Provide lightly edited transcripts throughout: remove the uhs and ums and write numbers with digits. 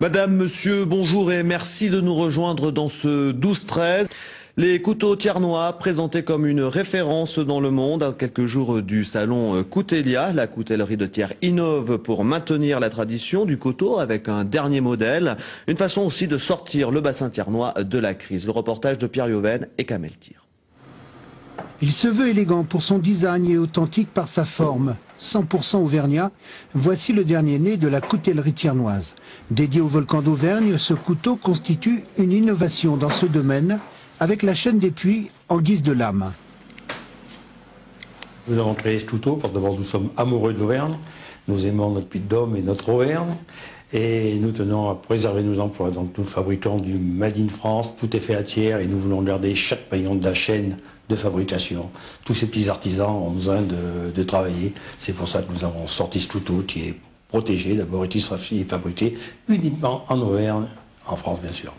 Madame, monsieur, bonjour et merci de nous rejoindre dans ce 12-13. Les couteaux thiernois présentés comme une référence dans le monde à quelques jours du salon Coutelia. La coutellerie de Thiers innove pour maintenir la tradition du couteau avec un dernier modèle. Une façon aussi de sortir le bassin thiernois de la crise. Le reportage de Pierre Yoven et Kamel Tir. Il se veut élégant pour son design et authentique par sa forme. 100% auvergnat, voici le dernier né de la coutellerie thiernoise. Dédié au volcan d'Auvergne, ce couteau constitue une innovation dans ce domaine, avec la chaîne des puits en guise de lame. Nous avons créé ce couteau parce que d'abord nous sommes amoureux de l'Auvergne, nous aimons notre Puy-de-Dôme et notre Auvergne, et nous tenons à préserver nos emplois. Donc nous fabriquons du Made in France, tout est fait à Thiers et nous voulons garder chaque maillon de la chaîne de fabrication. Tous ces petits artisans ont besoin de travailler. C'est pour ça que nous avons sorti ce couteau qui est protégé d'abord et qui sera fabriqué uniquement en Auvergne, en France bien sûr.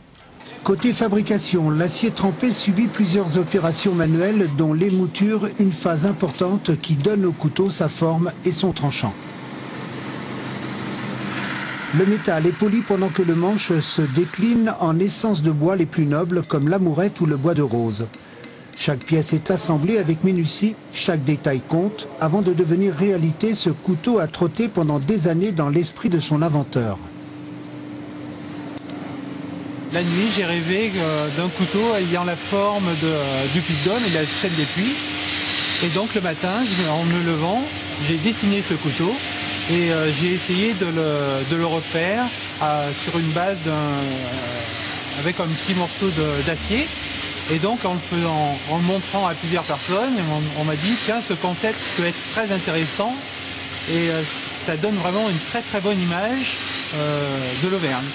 Côté fabrication, l'acier trempé subit plusieurs opérations manuelles dont l'émouture, une phase importante qui donne au couteau sa forme et son tranchant. Le métal est poli pendant que le manche se décline en essences de bois les plus nobles comme l'amourette ou le bois de rose. Chaque pièce est assemblée avec minutie, chaque détail compte. Avant de devenir réalité, ce couteau a trotté pendant des années dans l'esprit de son inventeur. La nuit, j'ai rêvé d'un couteau ayant la forme du Puy-de-Dôme et de la chaîne des puits. Et donc le matin, en me levant, j'ai dessiné ce couteau et j'ai essayé de le refaire sur une base avec un petit morceau d'acier. Et donc en le montrant à plusieurs personnes, on m'a dit tiens, ce concept peut être très intéressant et ça donne vraiment une très très bonne image de l'Auvergne.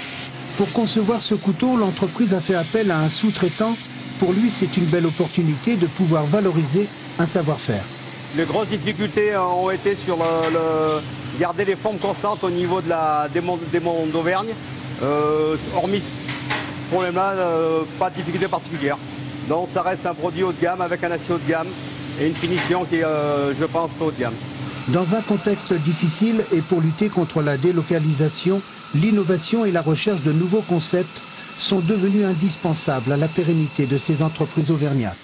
Pour concevoir ce couteau, l'entreprise a fait appel à un sous-traitant. Pour lui, c'est une belle opportunité de pouvoir valoriser un savoir-faire. Les grosses difficultés ont été sur garder les formes constantes au niveau des monts d'Auvergne. Hormis ce problème-là, pas de difficulté particulière. Donc ça reste un produit haut de gamme avec un acier haut de gamme et une finition qui est, je pense, haut de gamme. Dans un contexte difficile et pour lutter contre la délocalisation, l'innovation et la recherche de nouveaux concepts sont devenus indispensables à la pérennité de ces entreprises auvergnates.